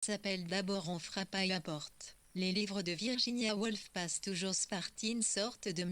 S'appelle d'abord On frappe à la porte. Les livres de Virginia Woolf passent toujours par une sorte de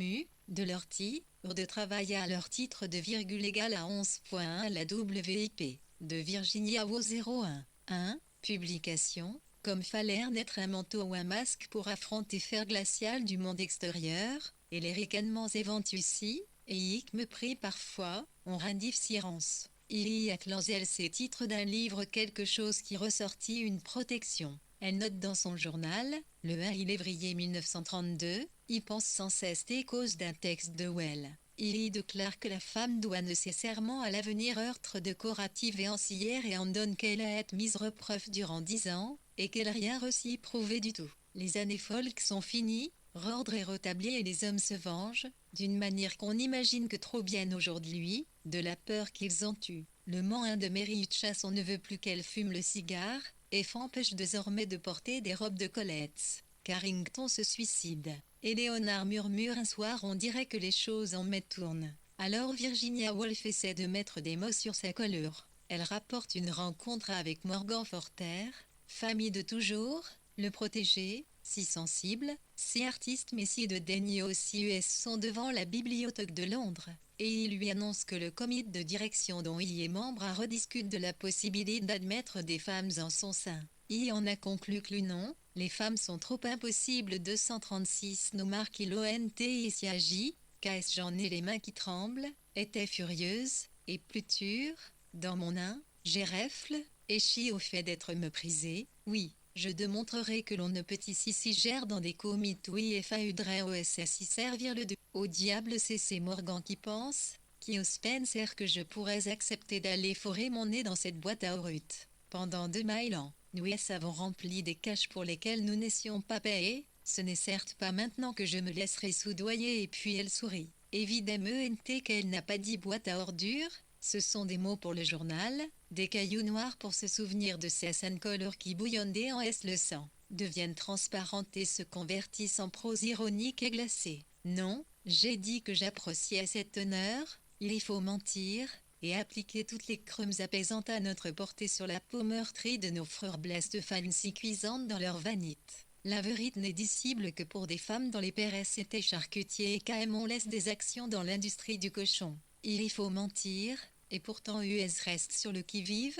de l'ortie, ou de travail à leur titre de virgule égale à 11.1 la WIP, de Virginia Woolf 01. 1. Publication, comme fallait naître un manteau ou un masque pour affronter fer glacial du monde extérieur, et les ricanements éventuels, et hic me prie parfois, on rendit sirence. Il y a closé ces titres d'un livre quelque chose qui ressortit une protection. Elle note dans son journal, le 1 février 1932, y pense sans cesse des causes d'un texte de Well. Il y déclare que la femme doit nécessairement à l'avenir heurtre de corrative et ancière et en donne qu'elle a été mise repreuve durant 10 ans, et qu'elle rien reçu prouvé du tout. Les années folles sont finies, l'ordre est rétabli et les hommes se vengent, d'une manière qu'on imagine que trop bien aujourd'hui, de la peur qu'ils ont eue. Le moins de Meriuchass on ne veut plus qu'elle fume le cigare, et s'empêche désormais de porter des robes de Colette. Carrington se suicide. Et Léonard murmure un soir on dirait que les choses en tournent. Alors Virginia Woolf essaie de mettre des mots sur sa colère. Elle rapporte une rencontre avec Morgan Forter, famille de toujours, le protégé, si sensible, si artiste mais si de daigneux aussi US sont devant la bibliothèque de Londres, et il lui annonce que le comité de direction dont il est membre a rediscute de la possibilité d'admettre des femmes en son sein. Il en a conclu que non, les femmes sont trop impossibles. 236 nos marques l'ONT ici agit, qu'est-ce j'en ai les mains qui tremblent, était furieuse, et plus dure, dans mon nain, j'ai refle, et chie au fait d'être méprisée, oui. Je démontrerai que l'on ne peut ici s'y gère dans des comités oui et faudrait OSS y servir le deux. Au diable c'est Morgan qui pense, qui au Spencer que je pourrais accepter d'aller forer mon nez dans cette boîte à orut. Pendant 2 ans, nous avons rempli des caches pour lesquelles nous n'étions pas payés, ce n'est certes pas maintenant que je me laisserai soudoyer et puis elle sourit. Évidemment qu'elle n'a pas dit boîte à ordures, ce sont des mots pour le journal, des cailloux noirs pour se souvenir de ces scènes couleurs qui bouillonnaient en le sang, deviennent transparentes et se convertissent en prose ironique et glacée. Non, j'ai dit que j'appréciais cet honneur, il faut mentir, et appliquer toutes les crumes apaisantes à notre portée sur la peau meurtrie de nos frères blesses de femmes si cuisantes dans leur vanite. La vérité n'est dissible que pour des femmes dont les pères étaient charcutiers et qu'aimons laisse des actions dans l'industrie du cochon. Il y faut mentir, et pourtant US reste sur le qui-vive.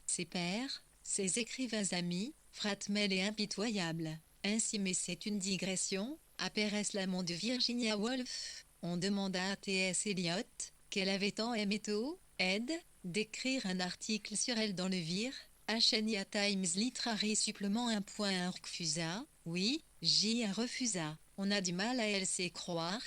Ses pères, ses écrivains amis, fratmel et impitoyables. Ainsi mais c'est une digression, à Pérez l'amant de Virginia Woolf, on demanda à T.S. Eliot, qu'elle avait tant aimé Ed, d'écrire un article sur elle dans le Vire, Hania Times Literary Supplement 1.1 refusa, oui, J refusa, on a du mal à elle c'est croire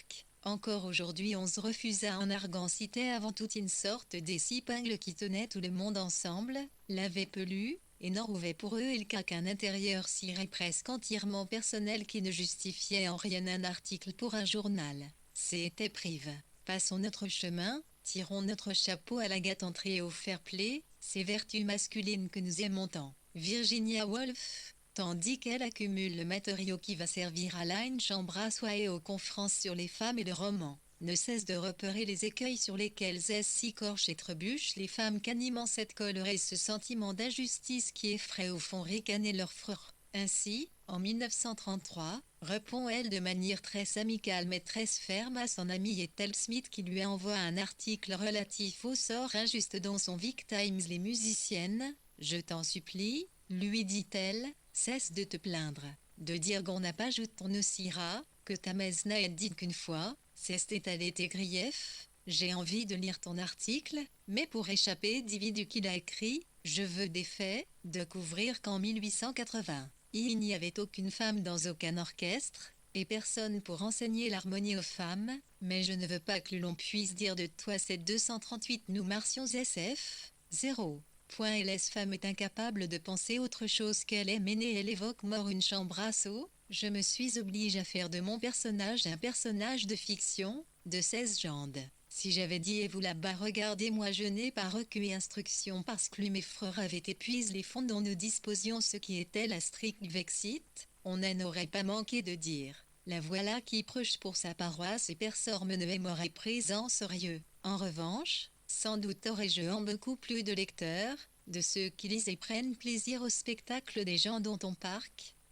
encore aujourd'hui on se refusa en argant citait avant toute une sorte d'épingle qui tenait tout le monde ensemble, l'avait pelu, et n'en rouvait pour eux il qu'un intérieur ciré presque entièrement personnel qui ne justifiait en rien un article pour un journal. C'était prive. Passons notre chemin, tirons notre chapeau à la galanterie et au fair-play, ces vertus masculines que nous aimons tant. Virginia Woolf, tandis qu'elle accumule le matériau qui va servir à la une chambre à soi et aux conférences sur les femmes et le roman, ne cesse de repérer les écueils sur lesquels s'écorchent et trébuchent les femmes qu'animant cette colère et ce sentiment d'injustice qui effraie au fond ricaner leurs frères. Ainsi, en 1933, répond-elle de manière très amicale mais très ferme à son amie Ethel Smith qui lui envoie un article relatif au sort injuste dont sont victimes les musiciennes. « Je t'en supplie, lui dit-elle, cesse de te plaindre, de dire qu'on n'a pas joué ton Osira, que ta messe n'a dit qu'une fois, c'est étaler tes griefs. J'ai envie de lire ton article, mais pour échapper d'individu qu'il a écrit, je veux des faits, découvrir qu'en 1880, il n'y avait aucune femme dans aucun orchestre, et personne pour enseigner l'harmonie aux femmes, mais je ne veux pas que l'on puisse dire de toi cette 238 nous marcions SF, 0. LS femme est incapable de penser autre chose qu'elle est menée elle évoque mort une chambre à seau, je me suis obligée à faire de mon personnage un personnage de fiction, de 16 jandes. Si j'avais dit et vous là-bas regardez-moi je n'ai pas recueilli instruction parce que mes frères avaient épuisé les fonds dont nous disposions ce qui était la stricte vexite, on n'en aurait pas manqué de dire. La voilà qui prêche pour sa paroisse et personne ne m'aurait pris en sérieux. En revanche, sans doute aurais-je en beaucoup plus de lecteurs, de ceux qui lisent et prennent plaisir au spectacle des gens dont on parle,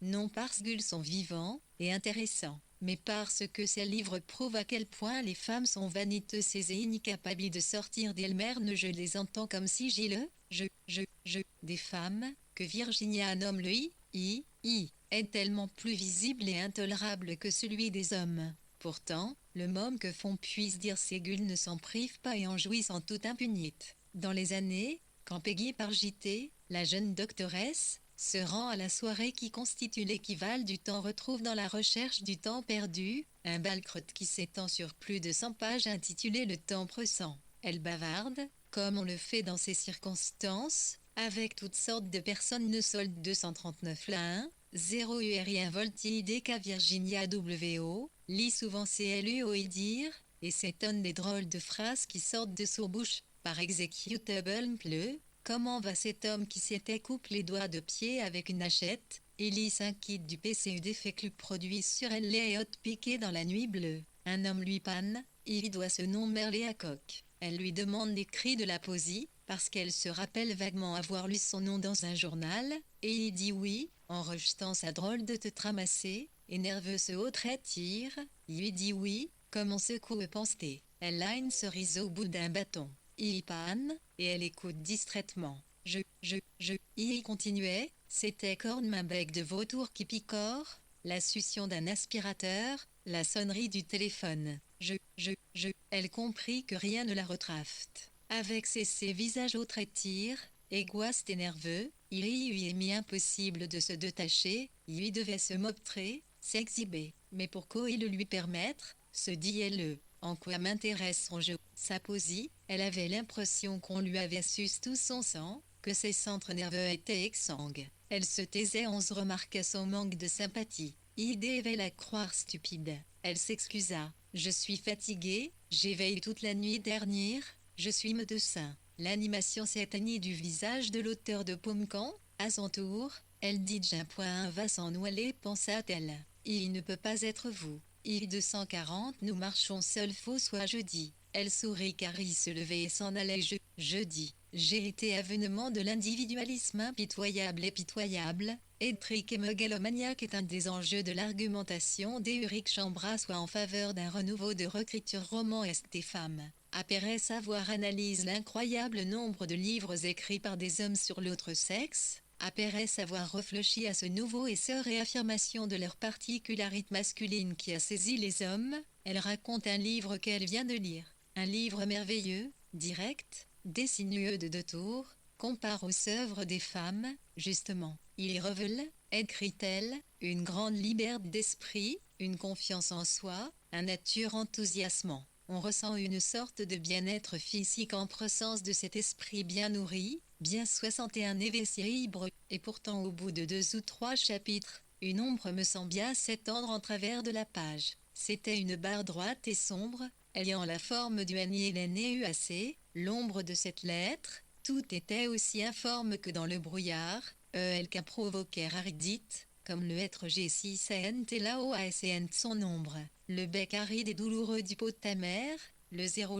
non parce qu'ils sont vivants et intéressants, mais parce que ces livres prouvent à quel point les femmes sont vaniteuses et incapables de sortir d'elles-mêmes. Je les entends comme si des femmes, que Virginia nomme le est tellement plus visible et intolérable que celui des hommes. Pourtant, le môme que font puisse dire ces gueules ne s'en privent pas et en jouissent en toute impunité. Dans les années, quand Peggy par JT, la jeune doctoresse, se rend à la soirée qui constitue l'équivalent du temps retrouve dans la recherche du temps perdu, un balcrotte qui s'étend sur plus de 100 pages intitulé Le temps pressant. Elle bavarde, comme on le fait dans ces circonstances, avec toutes sortes de personnes. Ne solde 239 la 1, 0 URI voltidk Virginia WO, lit souvent CLUOI dire, et s'étonne des drôles de phrases qui sortent de son bouche, par executable pleu. Comment va cet homme qui s'était coupé les doigts de pied avec une hachette, et lit 5 kits du PCUD fait club produit sur elle les hot piqué dans la nuit bleue. Un homme lui panne, il doit ce nom Merlé à coq. Elle lui demande des cris de la poésie, parce qu'elle se rappelle vaguement avoir lu son nom dans un journal, et il dit oui, en rejetant sa drôle de tête ramassée, et nerveux se retire, il lui dit oui, comme on secoue pense-t-il. Elle a une cerise au bout d'un bâton. Il panne, et elle écoute distraitement. Il continuait, c'était corne un bec de vautour qui picore, la succion d'un aspirateur, la sonnerie du téléphone. Elle comprit que rien ne la retrafte. Avec ses visages au tire, égoïste et nerveux, il lui est mis impossible de se détacher, il lui devait se montrer, s'exhiber. Mais pour qu'il le lui permettre, se dit-elle, en quoi m'intéresse son jeu, sa poésie, elle avait l'impression qu'on lui avait sucé tout son sang, que ses centres nerveux étaient exsangues. Elle se taisait, on se remarquait son manque de sympathie. Il devait la croire stupide. Elle s'excusa. Je suis fatiguée, j'ai veillé toute la nuit dernière, je suis médecin. L'animation s'éteignit du visage de l'auteur de Pomcan. À son tour, elle dit d'un point va s'en noiler, pensa-t-elle. Il ne peut pas être vous. Il 240 nous marchons seuls faux soit jeudi. Elle sourit car il se levait et s'en allait jeudi. J'ai été avènement de l'individualisme impitoyable et pitoyable. Étrique et mégalomaniaque est un des enjeux de l'argumentation d'Éric Chambras soit en faveur d'un renouveau de réécriture roman est des femmes. Après savoir analyse l'incroyable nombre de livres écrits par des hommes sur l'autre sexe, après savoir réfléchi à ce nouveau essor et affirmation de leur particularité masculine qui a saisi les hommes, elle raconte un livre qu'elle vient de lire. Un livre merveilleux, direct, dessineux de deux tours, compare aux œuvres des femmes, justement. Il y révèle, écrit-elle, une grande liberté d'esprit, une confiance en soi, un nature enthousiasmant. On ressent une sorte de bien-être physique en présence de cet esprit bien nourri, bien 61 équilibre, et pourtant au bout de 2 ou 3 chapitres, une ombre me semble bien s'étendre en travers de la page. C'était une barre droite et sombre, ayant la forme du NILNEUAC, l'ombre de cette lettre, tout était aussi informe que dans le brouillard, elle qu'a provoqué Aridite, comme le être G6NT LAOASN de son ombre, le bec aride et douloureux du pot ta mère, le zéro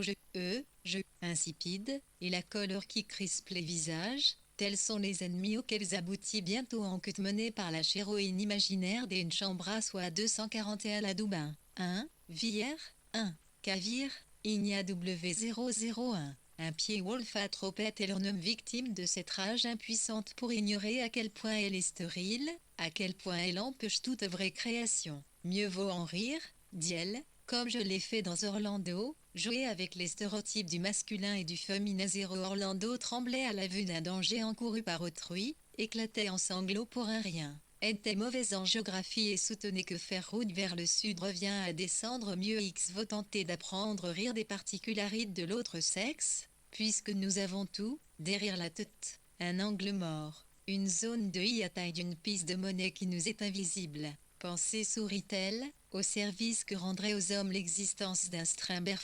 insipide, et la colère qui crispe les visages, tels sont les ennemis auxquels aboutit bientôt en quête menée par la chéroïne imaginaire d'une chambre à soie 241 la Doubin. 1. Vière, 1. Cavire, Igna W001. Un pied wolfatropète est l'homme victime de cette rage impuissante pour ignorer à quel point elle est stérile, à quel point elle empêche toute vraie création. Mieux vaut en rire, dit-elle, comme je l'ai fait dans Orlando, jouer avec les stéréotypes du masculin et du féminin. Orlando tremblait à la vue d'un danger encouru par autrui, éclatait en sanglots pour un rien. Était mauvaise en géographie et soutenait que faire route vers le sud revient à descendre mieux. X veut tenter d'apprendre rire des particularités de l'autre sexe, puisque nous avons tout, derrière la tête, un angle mort, une zone de I à taille d'une piste de monnaie qui nous est invisible. Pensée sourit-elle, au service que rendrait aux hommes l'existence d'un Strindberg,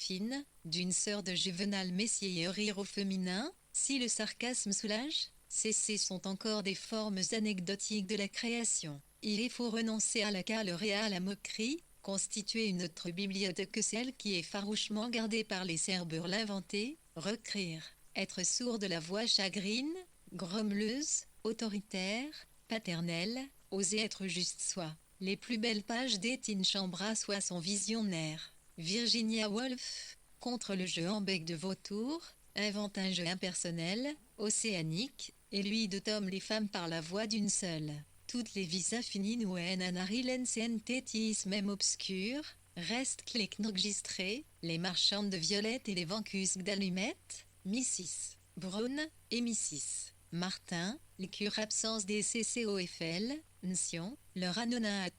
d'une sœur de Juvenal Messier et rire au féminin, si le sarcasme soulage, ces sont encore des formes anecdotiques de la création. Il faut renoncer à la calerie et à la moquerie, constituer une autre bibliothèque que celle qui est farouchement gardée par les cerbures l'inventer, recréer, être sourd de la voix chagrine, grommeleuse, autoritaire, paternelle, oser être juste soi. Les plus belles pages d'Étienne Chambras soient son visionnaire. Virginia Woolf, contre le jeu en bec de vautour, invente un jeu impersonnel, océanique, et lui de Tom les femmes par la voix d'une seule. Toutes les vies infinies nouen anarilen sentetis même obscures, restent enregistrées, les marchandes de violettes et les vancus d'allumettes, Mrs. Brown et Mrs. Martin, les cures absence des CCOFL, Nsion, leur anonymat,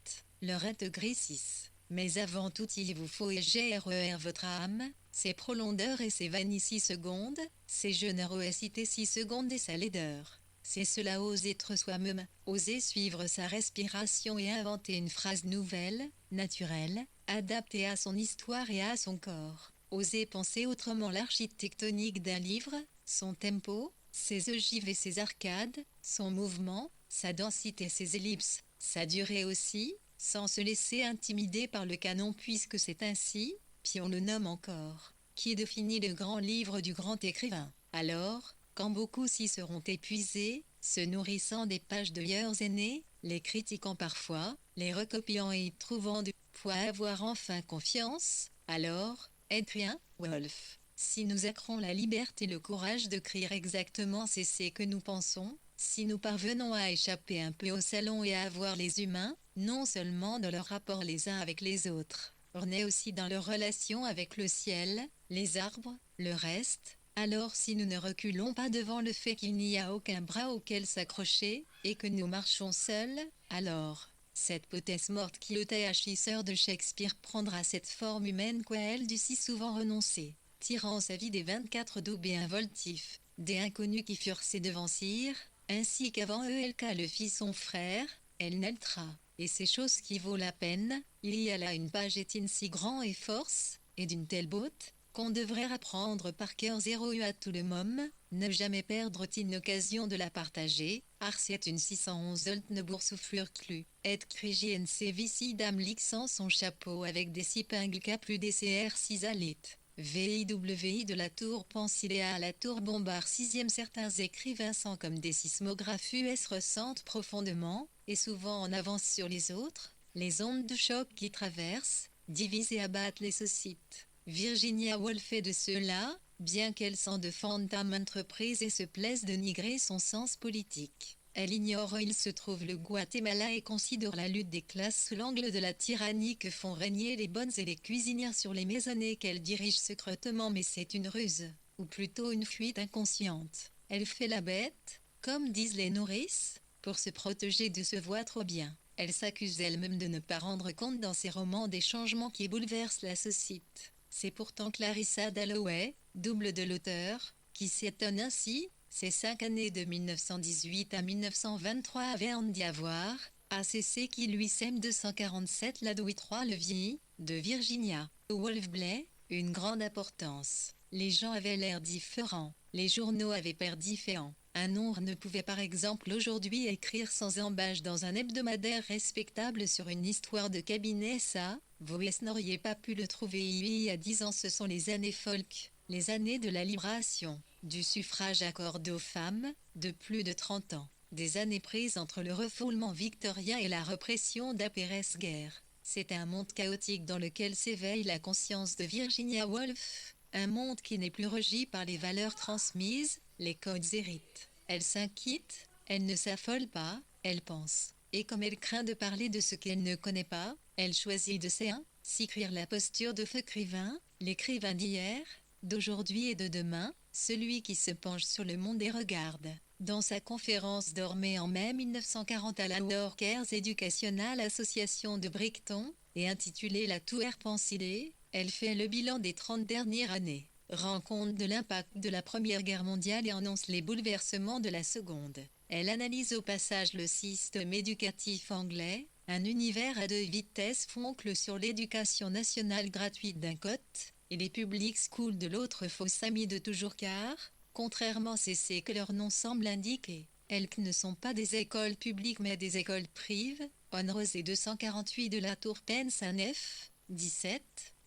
leur intégrissis. Mais avant tout il vous faut égrer votre âme, ses prolondeurs et ses vanilles 6 secondes, ses générosités 6 secondes et sa laideur. C'est cela oser être soi-même, oser suivre sa respiration et inventer une phrase nouvelle, naturelle, adaptée à son histoire et à son corps. Oser penser autrement l'architectonique d'un livre, son tempo, ses ogives et ses arcades, son mouvement, sa densité, ses ellipses, sa durée aussi, sans se laisser intimider par le canon puisque c'est ainsi, puis on le nomme encore, qui définit le grand livre du grand écrivain. Alors, quand beaucoup s'y seront épuisés, se nourrissant des pages de leurs aînés, les critiquant parfois, les recopiant et y trouvant du poids à avoir enfin confiance, alors, Adrien Wolf. Si nous accrons la liberté et le courage de crier exactement c'est que nous pensons, si nous parvenons à échapper un peu au salon et à avoir les humains, non seulement dans leur rapport les uns avec les autres, mais aussi dans leur relation avec le ciel, les arbres, le reste, alors si nous ne reculons pas devant le fait qu'il n'y a aucun bras auquel s'accrocher, et que nous marchons seuls, alors, cette potesse morte qui le théâchisseur de Shakespeare prendra cette forme humaine qu'elle dut si souvent renoncer, tirant sa vie des 24 daubés involtifs, des inconnus qui furent ses devanciers, ainsi qu'avant eux Elka le fit son frère, elle n'eltra, et ces choses qui vaut la peine, il y a là une page étine si grand et force, et d'une telle beauté, qu'on devrait apprendre par cœur 0 à tout le môme, ne jamais perdre une occasion de la partager, car c'est une 611 Oltnebourg soufflure clu, et crigien vici dame lixant son chapeau avec des cipingles K plus DCR 6 alites. VIWI de la tour Pensiléa à la tour Bombard 6e. Certains écrivains sont comme des sismographes US ressentent profondément, et souvent en avance sur les autres, les ondes de choc qui traversent, divisent et abattent les sociétés. Virginia Woolf est de ceux-là, bien qu'elle s'en défende à maintes reprises et se plaise de nigrer son sens politique. Elle ignore où il se trouve le Guatemala et considère la lutte des classes sous l'angle de la tyrannie que font régner les bonnes et les cuisinières sur les maisonnées qu'elle dirige secrètement, mais c'est une ruse, ou plutôt une fuite inconsciente. Elle fait la bête, comme disent les nourrices, pour se protéger de se voir trop bien. Elle s'accuse elle-même de ne pas rendre compte dans ses romans des changements qui bouleversent la société. C'est pourtant Clarissa Dalloway, double de l'auteur, qui s'étonne ainsi. Ces 5 années de 1918 à 1923 avaient en d'y avoir, ACC qui lui sème 247 la Louis III le vieilli, de Virginia Woolf Blay, une grande importance. Les gens avaient l'air différents, les journaux avaient père différent. Un nombre ne pouvait par exemple aujourd'hui écrire sans embâche dans un hebdomadaire respectable sur une histoire de cabinet ça, vous n'auriez pas pu le trouver il y a 10 ans. Ce sont les années folk, les années de la libération, du suffrage accordé aux femmes, de plus de 30 ans, des années prises entre le refoulement victorien et la répression d'après-guerre. C'est un monde chaotique dans lequel s'éveille la conscience de Virginia Woolf, un monde qui n'est plus régi par les valeurs transmises, les codes et rites. Elle s'inquiète, elle ne s'affole pas, elle pense. Et comme elle craint de parler de ce qu'elle ne connaît pas, elle choisit de s'écrire la posture de l'écrivain, l'écrivain d'hier, d'aujourd'hui et de demain, celui qui se penche sur le monde et regarde. Dans sa conférence d'Ormé en mai 1940 à la Workers Educational Association de Brighton, et intitulée La Tour Pensilée, elle fait le bilan des 30 dernières années, rend compte de l'impact de la Première Guerre mondiale et annonce les bouleversements de la Seconde. Elle analyse au passage le système éducatif anglais, un univers à 2 vitesses foncle sur l'éducation nationale gratuite d'un côté, et les public schools de l'autre faux amis de toujours car, contrairement à ce que leur nom semble indiquer, elles ne sont pas des écoles publiques mais des écoles privées, Honrose et 248 de la Tour Pensanef, 17,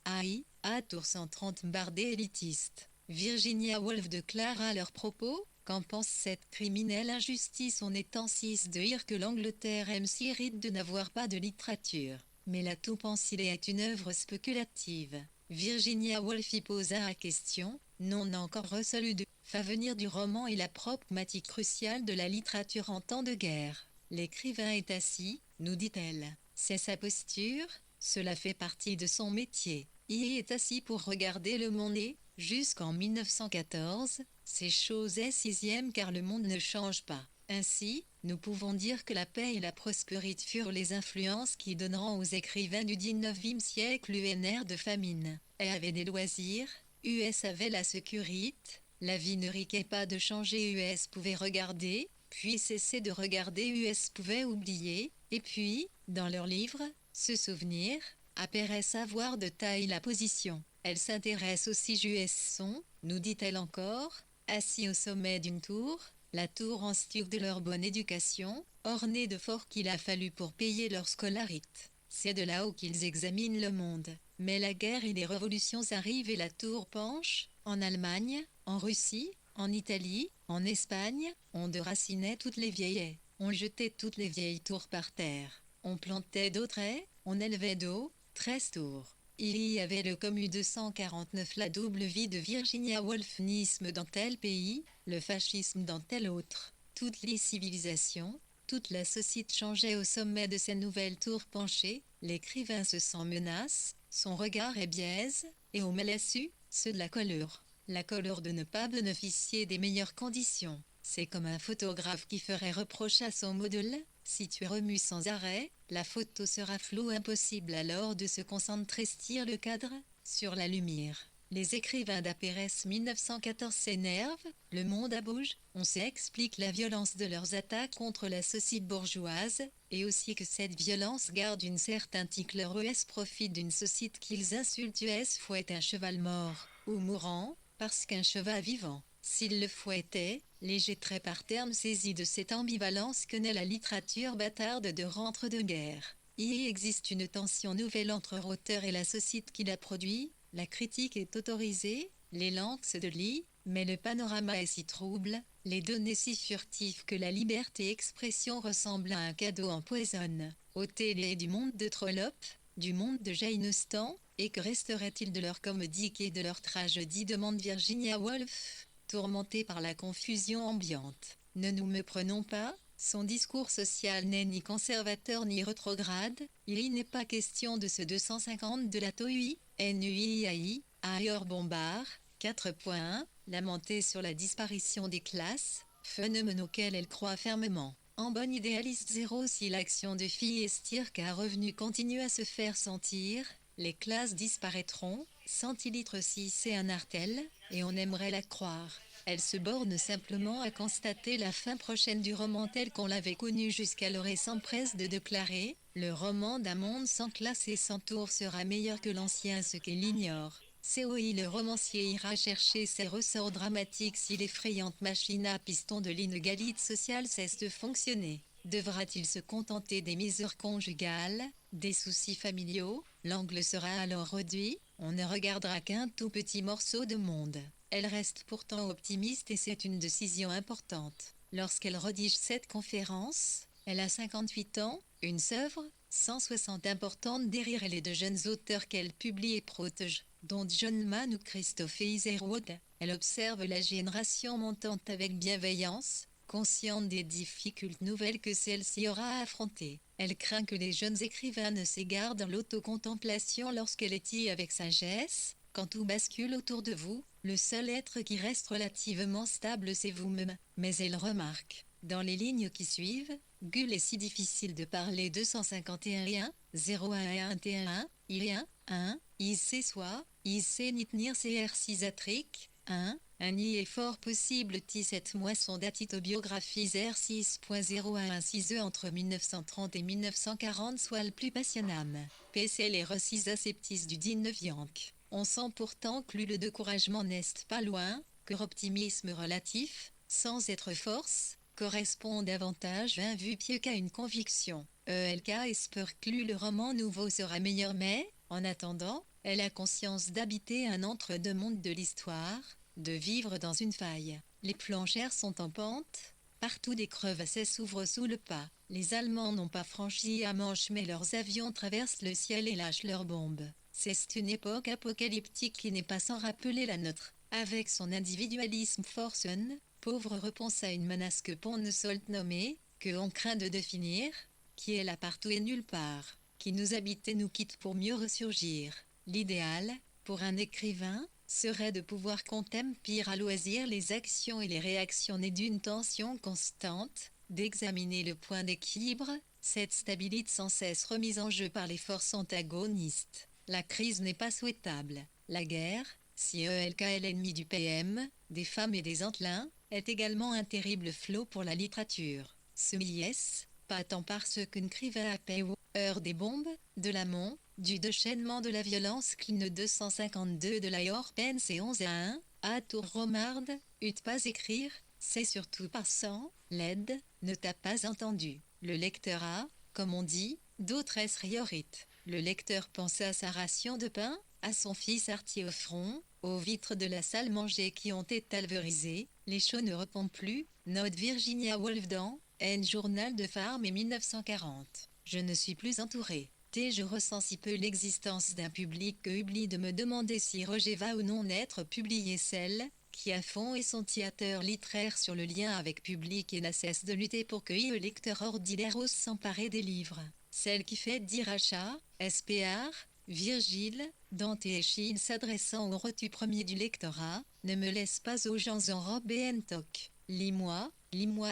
AI, à Tour 130 bardé élitiste. Virginia Woolf déclara à leur propos, Qu'en pense cette criminelle injustice? On est en 6 de dire que l'Angleterre aime s'irrite de n'avoir pas de littérature. Mais la tout-pensile est une œuvre spéculative. Virginia Woolf y posa la question, non encore reçue de venir du roman est la problématique cruciale de la littérature en temps de guerre. L'écrivain est assis, nous dit-elle. C'est sa posture, cela fait partie de son métier. Il est assis pour regarder le monde et, jusqu'en 1914, ces choses est sixième car le monde ne change pas. Ainsi, nous pouvons dire que la paix et la prospérité furent les influences qui donneront aux écrivains du XIXe siècle un air de famine. Et avait des loisirs, US avait la sécurité, la vie ne riquait pas de changer, US pouvait regarder, puis cesser de regarder, US pouvait oublier, et puis, dans leurs livres, se souvenir, apparaît savoir de taille la position. Elle s'intéresse aussi US sont, nous dit-elle encore, assis au sommet d'une tour, la tour en stuc de leur bonne éducation, ornée de forts qu'il a fallu pour payer leur scolarité. C'est de là-haut qu'ils examinent le monde. Mais la guerre et les révolutions arrivent et la tour penche, en Allemagne, en Russie, en Italie, en Espagne, on déracinait toutes les vieilles haies, on jetait toutes les vieilles tours par terre, on plantait d'autres haies, on élevait d'eau, 13 tours. Il y avait le commu 249 la double vie de Virginia Woolf, nisme dans tel pays, le fascisme dans tel autre. Toutes les civilisations, toute la société changeait au sommet de ces nouvelles tours penchées, l'écrivain se sent menace, son regard est biaise, et au malassu, ceux de la colure. La colure de ne pas bénéficier des meilleures conditions. C'est comme un photographe qui ferait reproche à son modèle, si tu remues sans arrêt, la photo sera floue, impossible alors de se concentrer, tire le cadre, sur la lumière. Les écrivains d'Apérès 1914 s'énervent, le monde abouge, on s'explique la violence de leurs attaques contre la société bourgeoise, et aussi que cette violence garde une certaine tique. Leur US profite d'une société qu'ils insultent. US fouette un cheval mort, ou mourant, parce qu'un cheval vivant, s'il le fouettait, les jetterait par terme, saisi de cette ambivalence que naît la littérature bâtarde de rentre-de-guerre. Il y existe une tension nouvelle entre l'auteur et la société qui la produit, la critique est autorisée, les langues se delient, mais le panorama est si trouble, les données si furtives que la liberté d'expression ressemble à un cadeau empoisonne. Au télé du monde de Trollope, du monde de Jane Austen, et que resterait-il de leur comédie et de leur tragédie, demande Virginia Woolf, tourmentée par la confusion ambiante. Ne nous méprenons pas, son discours social n'est ni conservateur ni rétrograde, il n'est pas question de ce 250 de la TOUI, NUIAI, ailleurs Bombard, 4.1, lamenté sur la disparition des classes, phénomène auquel elle croit fermement. En bonne idéaliste zéro, si l'action de Phi et Stirk a revenu continue à se faire sentir, les classes disparaîtront, centilitre si c'est un artel, et on aimerait la croire. Elle se borne simplement à constater la fin prochaine du roman tel qu'on l'avait connu jusqu'alors et s'empresse de déclarer « Le roman d'un monde sans classe et sans tour sera meilleur que l'ancien », ce qu'elle ignore. C'est oui, le romancier ira chercher ses ressorts dramatiques si l'effrayante machine à piston de l'inégalité sociale cesse de fonctionner. Devra-t-il se contenter des misères conjugales, des soucis familiaux? L'angle sera alors réduit, on ne regardera qu'un tout petit morceau de monde. Elle reste pourtant optimiste et c'est une décision importante. Lorsqu'elle rédige cette conférence, elle a 58 ans, une œuvre, 160 importante derrière elle et de jeunes auteurs qu'elle publie et protège, dont John Mann ou Christophe Isherwood. Elle observe la génération montante avec bienveillance, consciente des difficultés nouvelles que celle-ci aura à affronter. Elle craint que les jeunes écrivains ne s'égarent dans l'autocontemplation lorsqu'elle étille avec sagesse. Quand tout bascule autour de vous, le seul être qui reste relativement stable c'est vous-même. Mais elle remarque, dans les lignes qui suivent, Gull est si difficile de parler 251 et 1, 0 1 et 1 et 1, il y a 1, il sait soit, il sait ni tenir CR cisatrique, 1 y est fort possible 17 moisson datitobiographies R6.011 entre 1930 et 1940 soit le plus passionnant. PC les récits aseptis du 19e. On sent pourtant que le découragement n'est pas loin, que l'optimisme relatif, sans être force, correspond davantage à un vu pieux qu'à une conviction. ELK espère que le roman nouveau sera meilleur mais, en attendant, elle a conscience d'habiter un entre-deux-mondes de l'histoire, de vivre dans une faille. Les planchères sont en pente. Partout des crevasses s'ouvrent sous le pas. Les Allemands n'ont pas franchi la Manche mais leurs avions traversent le ciel et lâchent leurs bombes. C'est une époque apocalyptique qui n'est pas sans rappeler la nôtre. Avec son individualisme forcen, pauvre réponse à une menace que pon ne sault nommer, que on craint de définir, qui est là partout et nulle part, qui nous habite et nous quitte pour mieux ressurgir. L'idéal, pour un écrivain, serait de pouvoir contempler à loisir les actions et les réactions nées d'une tension constante, d'examiner le point d'équilibre, cette stabilité sans cesse remise en jeu par les forces antagonistes. La crise n'est pas souhaitable. La guerre, si ELK est l'ennemi du PM, des femmes et des antelins, est également un terrible flot pour la littérature. Ce miliès, pas tant parce qu'une écrivain a paix ou heure des bombes, de l'amont, du déchaînement de la violence qu'une 252 de la Yorpen c'est 11 à 1, à tour romarde, eût pas écrire, c'est surtout passant, l'aide, ne t'a pas entendu. Le lecteur a, comme on dit, d'autres riorites. Le lecteur pense à sa ration de pain, à son fils arti au front, aux vitres de la salle manger qui ont été alverisées, les chaux ne répondent plus, note Virginia Woolf dans N Journal de Farm et 1940. Je ne suis plus entouré. Je ressens si peu l'existence d'un public que oublie de me demander si Roger va ou non être publié celle qui a fond et son théâtre littéraire sur le lien avec public et n'a cesse de lutter pour que le lecteur ordinaire ose s'emparer des livres. Celle qui fait dire achat, SPR, Virgile, Dante et Chine s'adressant au retu premier du lectorat, ne me laisse pas aux gens en robe et en toque. Lis-moi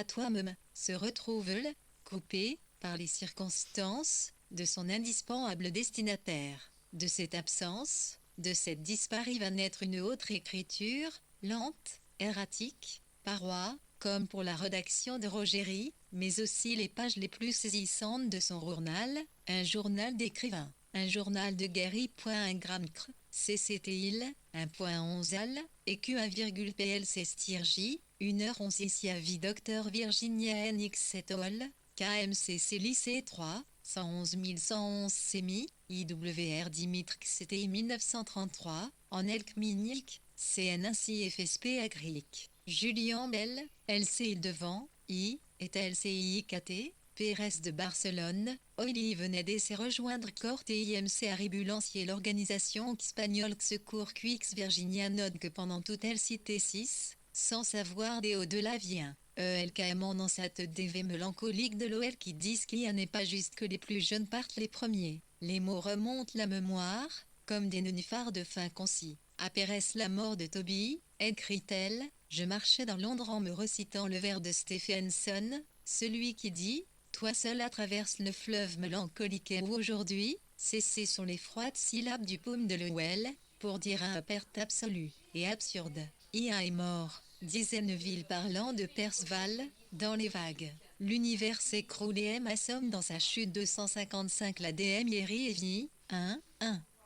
toi-même, se retrouve-le, coupé, par les circonstances, de son indispensable destinataire. De cette absence, de cette disparue va naître une autre écriture, lente, erratique, paroi, comme pour la rédaction de Rogéry, mais aussi les pages les plus saisissantes de son journal, un journal d'écrivain, un journal de guerrier. Un gramme cr, CCTIL, 1.11 al, et Q1,PLC Stirj, 1h11 ici à vie Dr Virginia NX7 ol, KMCC lycée 3, 111 111 CMI, IWR Dimitri CTI 1933, en Elkminic, CN ainsi FSP Agric. Julien Bell, LC Devant, I, et LCIKT, PRS de Barcelone, Oili venait d'essayer rejoindre Corte et IMC Arribulancier l'organisation espagnole Secours Quix Virginia note que pendant toute elle cité 6, sans savoir des au-delà vient. ELKM en cette DV mélancolique de l'OL qui disent qu'il n'est pas juste que les plus jeunes partent les premiers. Les mots remontent la mémoire, comme des nénuphars de fin concis. À Pérez la mort de Toby, écrit-elle, je marchais dans Londres en me recitant le vers de Stephenson, celui qui dit « Toi seul à traverse le fleuve mélancolique et où aujourd'hui, cessez sont les froides syllabes du paume de Lowell, pour dire un perte absolue et absurde. IA est mort. » disait Neville parlant de Perceval, dans les vagues. L'univers s'écroule et M assomme dans sa chute 255 la DM Yeri et vie, 1,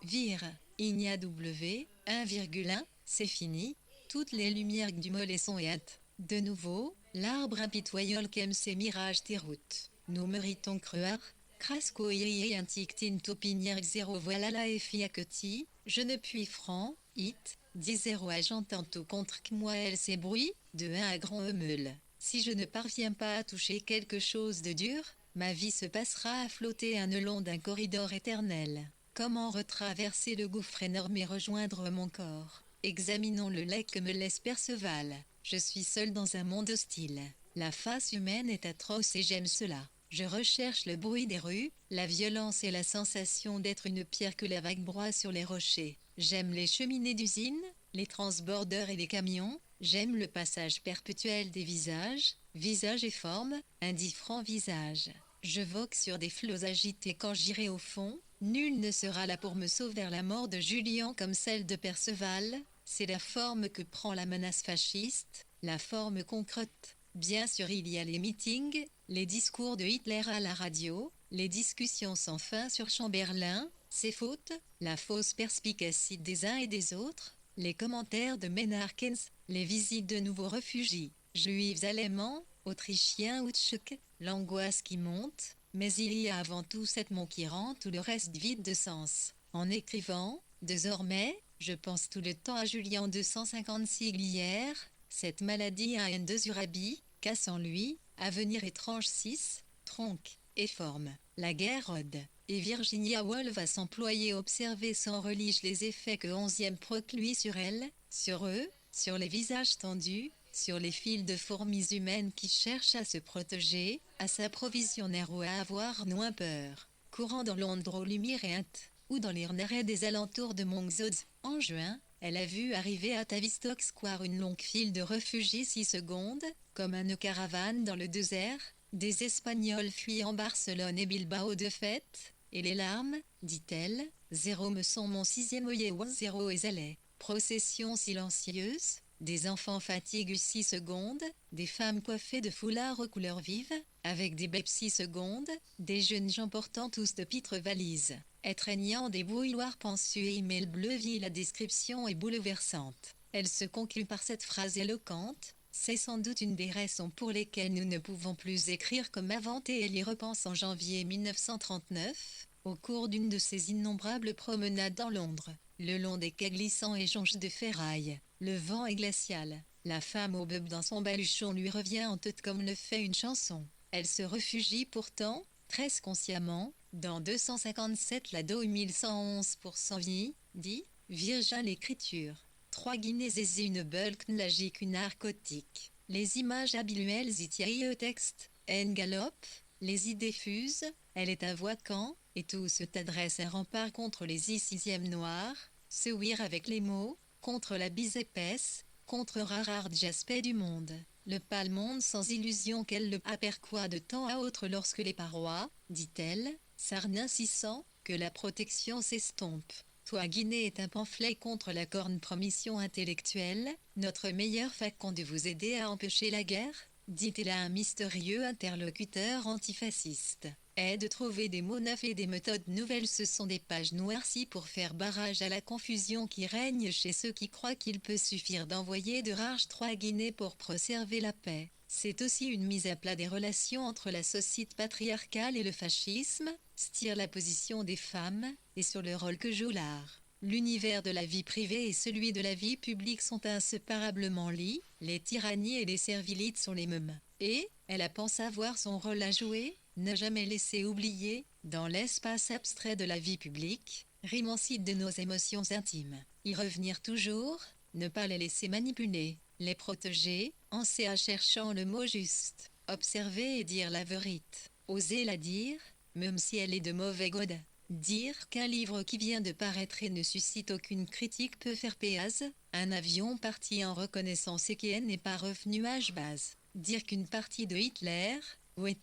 vire, Igna W, 1,1, c'est fini, toutes les lumières du mollet sont hâte. De nouveau, l'arbre impitoyable qu'aime ses mirages tes routes. Nous méritons croire, Crasco et un tic-tin topinière 0 voilà la effiacoti, je ne puis franc, it, 10-0 agent tantôt contre moi elle s'ébrouille, de 1 à grand emeule. Si je ne parviens pas à toucher quelque chose de dur, ma vie se passera à flotter le long d'un corridor éternel. Comment retraverser le gouffre énorme et rejoindre mon corps? Examinons le lac que me laisse Perceval. Je suis seul dans un monde hostile. La face humaine est atroce et j'aime cela. Je recherche le bruit des rues, la violence et la sensation d'être une pierre que la vague broie sur les rochers. J'aime les cheminées d'usine, les transbordeurs et les camions. J'aime le passage perpétuel des visages, visages et formes, indifférents visages. Je vogue sur des flots agités quand j'irai au fond. Nul ne sera là pour me sauver vers la mort de Julien comme celle de Perceval. C'est la forme que prend la menace fasciste, la forme concrète. Bien sûr, il y a les meetings, les discours de Hitler à la radio, les discussions sans fin sur Chamberlain, ses fautes, la fausse perspicacité des uns et des autres, les commentaires de Maynard Keynes, les visites de nouveaux réfugiés, juifs allemands, autrichiens ou tchèques, l'angoisse qui monte, mais il y a avant tout cette mot qui rend tout le reste vide de sens. En écrivant, désormais, je pense tout le temps à Julien 256 hier, Cette maladie a un urabi, casse en lui, avenir étrange 6, tronc, et forme. La guerre rôde, et Virginia Woolf va s'employer à observer sans relige les effets que 11e procluit sur elle, sur eux, sur les visages tendus, sur les files de fourmis humaines qui cherchent à se protéger, à s'approvisionner ou à avoir moins peur. Courant dans Londres aux lumières éteintes, ou dans les arrêts des alentours de Monkshood, en juin, elle a vu arriver à Tavistock Square une longue file de réfugiés 6 secondes, comme une caravane dans le désert, des Espagnols fuyant Barcelone et Bilbao de fête, et les larmes, dit-elle, zéro me sont mon 6e œil ou zéro et allait. Procession silencieuse, des enfants fatigués 6 secondes, des femmes coiffées de foulards aux couleurs vives, avec des bébés 6 secondes, des jeunes gens portant tous de pitres valises, étreignant des bouilloires pensués mais le bleu vie la description est bouleversante. Elle se conclut par cette phrase éloquente. C'est sans doute une des raisons pour lesquelles nous ne pouvons plus écrire comme avant et elle y repense en janvier 1939, au cours d'une de ses innombrables promenades dans Londres, le long des quais glissants et jonches de ferraille. Le vent est glacial. La femme au bub dans son baluchon lui revient en tête comme le fait une chanson. Elle se réfugie pourtant, très consciemment, dans 257 la 2111 pour cent vie, dit, Virgin l'écriture. 3 guinées et une bulk lagique une narcotique. Les images habituelles y tiennent au texte, en galope, les idées fusent, elle est à Voican, et tout se t'adresse un rempart contre les 6e noirs, se ouïr avec les mots, contre la bise épaisse, contre rare jaspect du monde. Le pâle monde sans illusion qu'elle le aperçoit de temps à autre lorsque les parois, dit-elle, s'arnincissant, que la protection s'estompe. Toi Guinée est un pamphlet contre la corne promission intellectuelle, notre meilleur facon de vous aider à empêcher la guerre, dit-elle à un mystérieux interlocuteur antifasciste. Est de trouver des mots neufs et des méthodes nouvelles, ce sont des pages noircies pour faire barrage à la confusion qui règne chez ceux qui croient qu'il peut suffire d'envoyer de rares 3 guinées pour préserver la paix. C'est aussi une mise à plat des relations entre la société patriarcale et le fascisme, stire la position des femmes, et sur le rôle que joue l'art. L'univers de la vie privée et celui de la vie publique sont inséparablement liés, les tyrannies et les servilites sont les mêmes. Et, elle a pensé avoir son rôle à jouer, ne jamais laisser oublier, dans l'espace abstrait de la vie publique, rimancide de nos émotions intimes. Y revenir toujours, ne pas les laisser manipuler, les protéger, en cherchant le mot juste, observer et dire la vérité, oser la dire, même si elle est de mauvais goût. Dire qu'un livre qui vient de paraître et ne suscite aucune critique peut faire péase, un avion parti en reconnaissance et qui n'est pas revenu à base. Dire qu'une partie de Hitler, oui,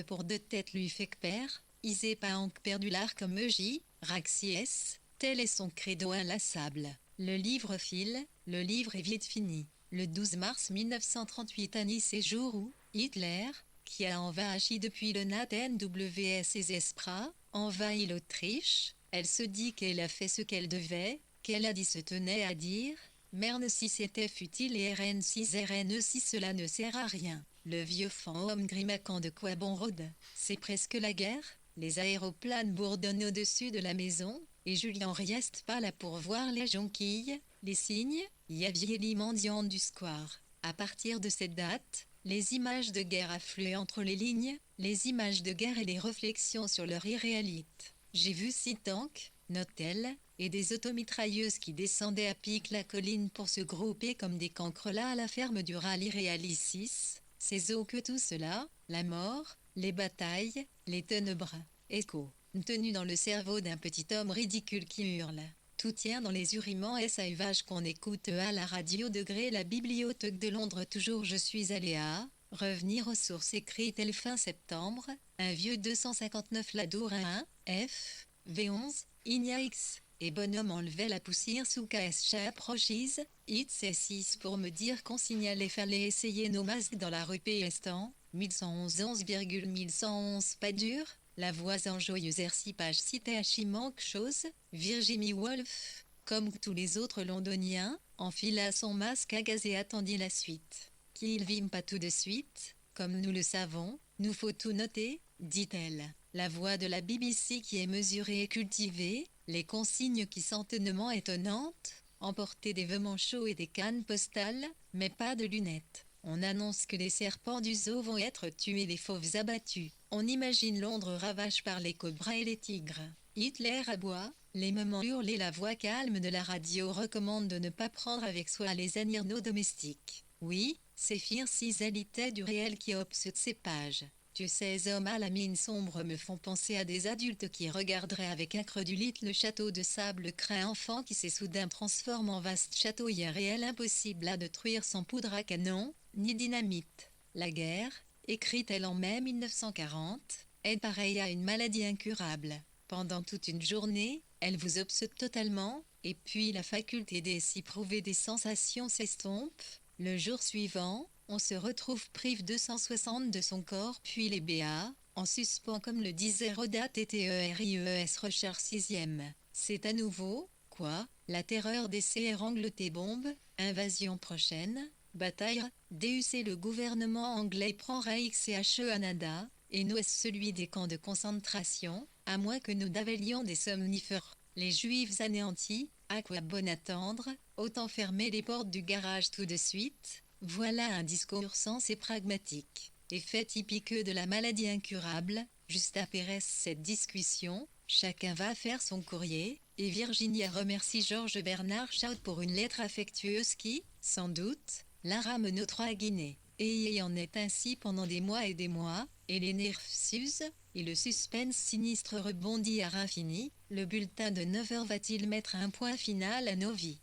pour deux têtes lui fait que père, isé pas en perdu l'art comme J, Raxies, tel est son credo inlassable. Le livre file, le livre est vite fini. Le 12 mars 1938 à Nice, jour où Hitler, qui a envahi depuis le NWS ses esprits, envahit l'Autriche, elle se dit qu'elle a fait ce qu'elle devait, qu'elle a dit se tenait à dire, merde si c'était futile et RN6 si cela ne sert à rien. Le vieux fantôme grimaçant de quoi bon rôde, c'est presque la guerre, les aéroplanes bourdonnent au-dessus de la maison, et Julien reste pas là pour voir les jonquilles, les signes, y avait les mendiants du square. À partir de cette date, les images de guerre affluent entre les lignes, les images de guerre et les réflexions sur leur irréalité. J'ai vu 6 tanks, note-t-elle, et des automitrailleuses qui descendaient à pic la colline pour se grouper comme des cancres là à la ferme du rallye Réalis 6. C'est que tout cela, la mort, les batailles, les ténèbres, écho, tenu dans le cerveau d'un petit homme ridicule qui hurle. Tout tient dans les hurlements et sauvages qu'on écoute à la radio degré la bibliothèque de Londres toujours je suis allé à revenir aux sources écrites fin septembre, un vieux 259 Ladour 1, F, V11, Igna X, et bonhomme enlevait la poussière sous KS approchise, it c'est 6 pour me dire qu'on signalait fallait essayer nos masques dans la rue Pestan, 1111,1111 pas dur. La voix en joyeuse page citait manque chose, Virginia Woolf, comme tous les autres londoniens, enfila son masque agacé et attendit la suite. Qu'il vîme pas tout de suite, comme nous le savons, nous faut tout noter, dit-elle. La voix de la BBC qui est mesurée et cultivée, les consignes qui sont tellement étonnantes, emporter des vêtements chauds et des cannes postales, mais pas de lunettes. On annonce que les serpents du zoo vont être tués, les fauves abattus. On imagine Londres ravagée par les cobras et les tigres. Hitler aboie, les mamans hurlent et la voix calme de la radio recommande de ne pas prendre avec soi les animaux domestiques. Oui, ces fiercisalités du réel qui obsèdent ces pages. Tu ces hommes à la mine sombre me font penser à des adultes qui regarderaient avec incrédulité le château de sable craint enfant qui s'est soudain transforme en vaste château irréel impossible à détruire sans poudre à canon, ni dynamite. La guerre, écrit-elle en mai 1940, est pareille à une maladie incurable. Pendant toute une journée, elle vous obsède totalement, et puis la faculté d'éprouver des sensations s'estompe. Le jour suivant, on se retrouve prive 260 de son corps puis les BA, en suspens comme le disait Roda TTERIES Recherche 6e. C'est à nouveau, quoi, la terreur des CR Angleterre bombe, invasion prochaine, bataille, DUC le gouvernement anglais prend RXCHE Canada, et nous est celui des camps de concentration, à moins que nous n'avalions des somnifères. Les Juifs anéantis, à quoi bon attendre, autant fermer les portes du garage tout de suite. Voilà un discours sens et pragmatique. Effet typique de la maladie incurable, juste après cette discussion, chacun va faire son courrier, et Virginia remercie Georges Bernard Shaw pour une lettre affectueuse qui, sans doute, la ramène aux 3 Guinées. Et il en est ainsi pendant des mois, et les nerfs s'usent, et le suspense sinistre rebondit à l'infini. Le bulletin de 9h va-t-il mettre un point final à nos vies?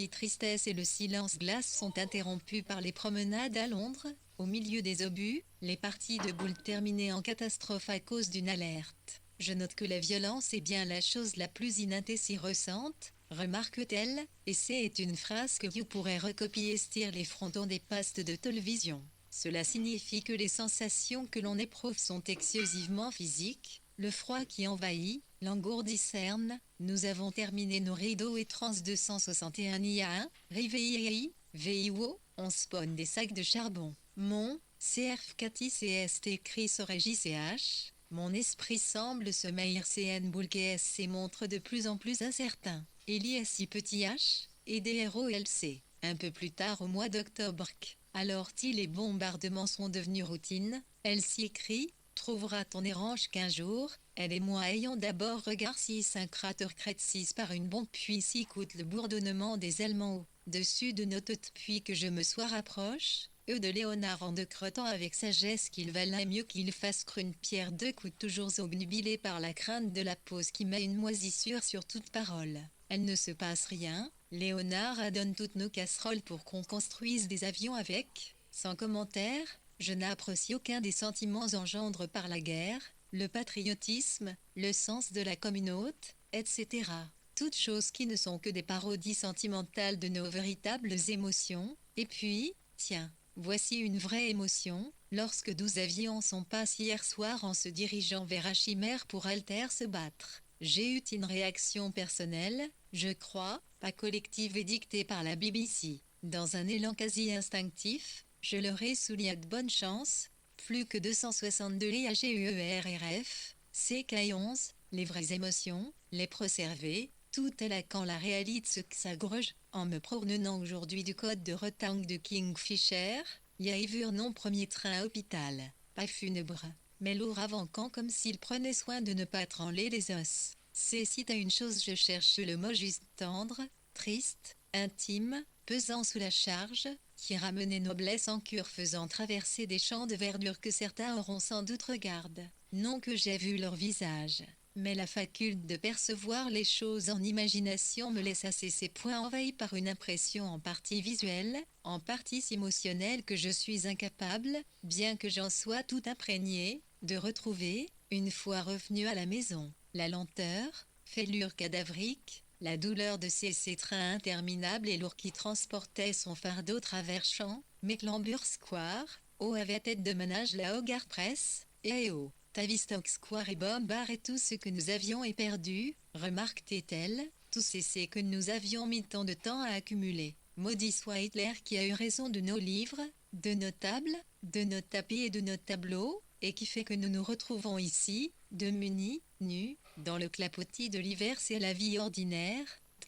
Tristesse et le silence glace sont interrompus par les promenades à Londres. Au milieu des obus, les parties de boules terminées en catastrophe à cause d'une alerte. Je note que la violence est bien la chose la plus inintéressante, remarque-t-elle, et c'est une phrase que vous pourrez recopier sur les frontons des postes de télévision. Cela signifie que les sensations que l'on éprouve sont exclusivement physiques, le froid qui envahit, l'engourdisserne. Nous avons terminé nos rideaux et trans 261 IA1, Riveillei, VIO, on spawn des sacs de charbon. Mon, CRF4ICST écrit sur JCH, mon esprit semble se maïr CN boule KSC montre de plus en plus incertain. LISI petit h, et DROLC. Un peu plus tard au mois d'octobre, alors les bombardements sont devenus routine, elle s'y écrit, trouvera ton érange qu'un jour, elle et moi ayons d'abord regard 6 un crater crête 6 par une bombe puis s'écoute le bourdonnement des Allemands au-dessus de nos têtes puis que je me sois rapproche, de Léonard en decrotant avec sagesse qu'il valait mieux qu'il fasse qu'une pierre deux coups toujours obnubilé par la crainte de la pause qui met une moisissure sur toute parole. Elle ne se passe rien, Léonard adonne toutes nos casseroles pour qu'on construise des avions avec, sans commentaire, je n'apprécie aucun des sentiments engendrés par la guerre, le patriotisme, le sens de la communauté, etc. Toutes choses qui ne sont que des parodies sentimentales de nos véritables émotions, et puis, tiens, voici une vraie émotion, lorsque 12 avions sont passés hier soir en se dirigeant vers Achimère pour Alter se battre. J'ai eu une réaction personnelle, je crois, pas collective et dictée par la BBC. Dans un élan quasi instinctif, je leur ai souligné de bonne chance, plus que 262 les AGEERRF, CK11, les vraies émotions, les préserver, tout est là quand la réalité se s'agrège, en me promenant aujourd'hui du code de retang de Kingfisher, y a vu non premier train à hôpital, pas funèbre, mais lourd avant-camp comme s'il prenait soin de ne pas trembler les os. C'est si t'as une chose je cherche le mot juste tendre, triste, intime, pesant sous la charge, qui ramenait noblesse en cure faisant traverser des champs de verdure que certains auront sans doute regardé. Non que j'ai vu leur visage, mais la faculté de percevoir les choses en imagination me laisse assez ces points envahis par une impression en partie visuelle, en partie émotionnelle que je suis incapable, bien que j'en sois tout imprégné, de retrouver, une fois revenu à la maison. La lenteur, fêlure cadavrique, la douleur de ces trains interminables et lourds qui transportaient son fardeau travers champs, Mecklenburg Square, avait tête de ménage la Hogarth Press, et Tavistock Square et Bombard et tout ce que nous avions perdu, remarquait-elle, tout c'est que nous avions mis tant de temps à accumuler. Maudit soit Hitler qui a eu raison de nos livres, de nos tables, de nos tapis et de nos tableaux, et qui fait que nous nous retrouvons ici, de munis, nus, dans le clapotis de l'hiver c'est la vie ordinaire,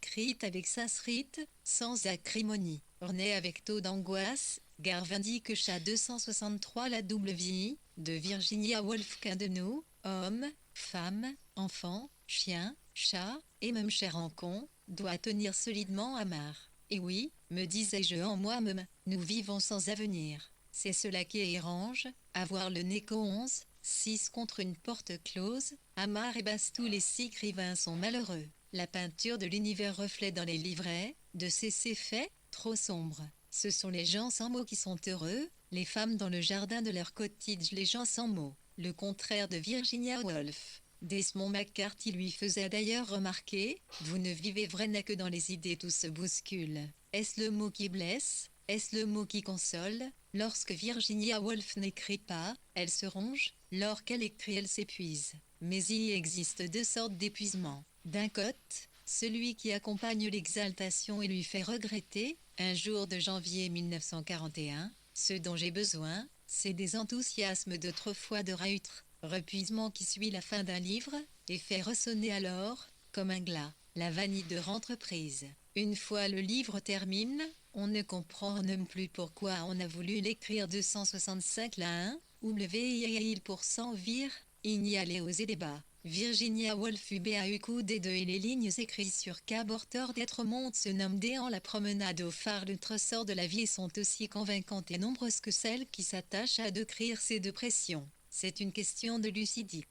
écrite avec Sanskrit, sans acrimonie, ornée avec taux d'angoisse, Garvindique chat 263 la double vie, de Virginia Woolf qu'un de nous, homme, femme, enfant, chien, chat, et même cher encon, doit tenir solidement amarre. Et oui, me disais-je en moi-même, nous vivons sans avenir. C'est cela qui est érange, avoir le nez qu'au 11, 6 contre une porte close, amarre et basse tous les 6 écrivains sont malheureux. La peinture de l'univers reflète dans les livrets, de ces faits, trop sombres. Ce sont les gens sans mots qui sont heureux, les femmes dans le jardin de leur cottage, les gens sans mots. Le contraire de Virginia Woolf. Desmond McCarthy lui faisait d'ailleurs remarquer, vous ne vivez vraiment que dans les idées, tout se bouscule. Est-ce le mot qui blesse? Est-ce le mot qui console? Lorsque Virginia Woolf n'écrit pas, elle se ronge, lorsqu'elle écrit, elle s'épuise. Mais il existe deux sortes d'épuisement. D'un côté, celui qui accompagne l'exaltation et lui fait regretter, un jour de janvier 1941, ce dont j'ai besoin, c'est des enthousiasmes d'autrefois de Reutre, repuisement qui suit la fin d'un livre, et fait ressonner alors, comme un glas, la vanille de rentreprise. Une fois le livre termine, on ne comprend même plus pourquoi on a voulu l'écrire 265 la 1, ou le veille pour s'en vir, il n'y allait oser débat. Virginia Woolf UBAU coudé de et les lignes écrites sur qu'aborteur d'être monde se nomme déant la promenade au phare. Le tressor de la vie sont aussi convaincantes et nombreuses que celles qui s'attachent à décrire ces deux pressions. C'est une question de lucidité.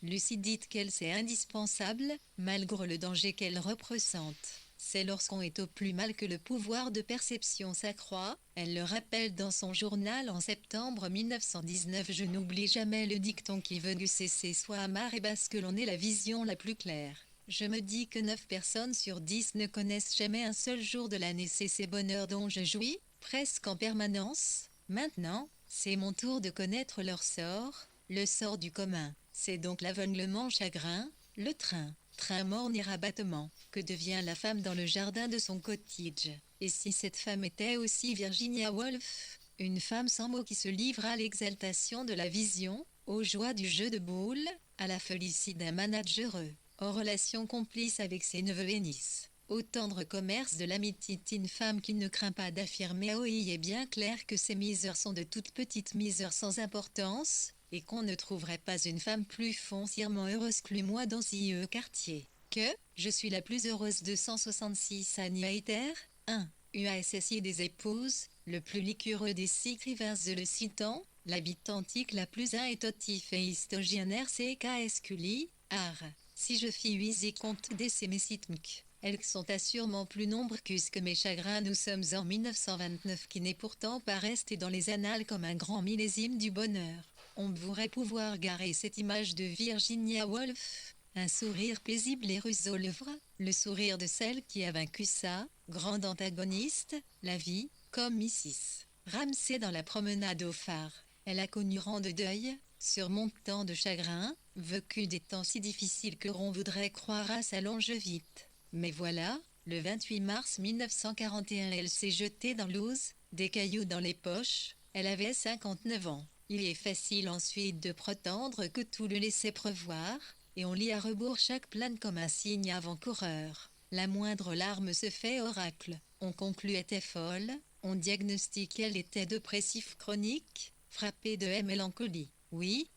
Lucidité qu'elle c'est indispensable, malgré le danger qu'elle représente. C'est lorsqu'on est au plus mal que le pouvoir de perception s'accroît. Elle le rappelle dans son journal en septembre 1919. Je n'oublie jamais le dicton qui veut que cesser soit amarre et basse que l'on ait la vision la plus claire. Je me dis que 9 personnes sur 10 ne connaissent jamais un seul jour de l'année. C'est ces bonheurs dont je jouis, presque en permanence. Maintenant, c'est mon tour de connaître leur sort, le sort du commun. C'est donc l'aveuglement chagrin, le train morne et rabattement. Que devient la femme dans le jardin de son cottage? Et si cette femme était aussi Virginia Woolf, une femme sans mots qui se livre à l'exaltation de la vision, aux joies du jeu de boules, à la félicité d'un manager heureux, en relation complice avec ses neveux et nièces, au tendre commerce de l'amitié, une femme qui ne craint pas d'affirmer oh il est bien clair que ces misères sont de toutes petites misères sans importance, et qu'on ne trouverait pas une femme plus foncièrement heureuse que moi dans ce quartier. Que je suis la plus heureuse de 166 anniversaires. 1. UASSI des épouses, le plus liquoreux des 6 écrivains de le citant, l'habitant antique la plus inétotif et historien RCKSQLI, art. Si je fis 8 compte des sémécitmk. Elles sont assurément plus nombreuses que mes chagrins. Nous sommes en 1929 qui n'est pourtant pas resté dans les annales comme un grand millésime du bonheur. On pourrait pouvoir garer cette image de Virginia Woolf, un sourire paisible et russe aux lèvres, le sourire de celle qui a vaincu sa grande antagoniste, la vie, comme Mrs. Ramsay dans la promenade au phare. Elle a connu rang de deuil, surmontant de chagrin, vécu des temps si difficiles que l'on voudrait croire à sa longévité. Mais voilà, le 28 mars 1941, elle s'est jetée dans l'Ouse, des cailloux dans les poches, elle avait 59 ans. Il est facile ensuite de prétendre que tout le laissait prévoir, et on lit à rebours chaque plane comme un signe avant-coureur. La moindre larme se fait oracle, on conclut était folle, on diagnostique elle était dépressif chronique, frappée de mélancolie. Oui,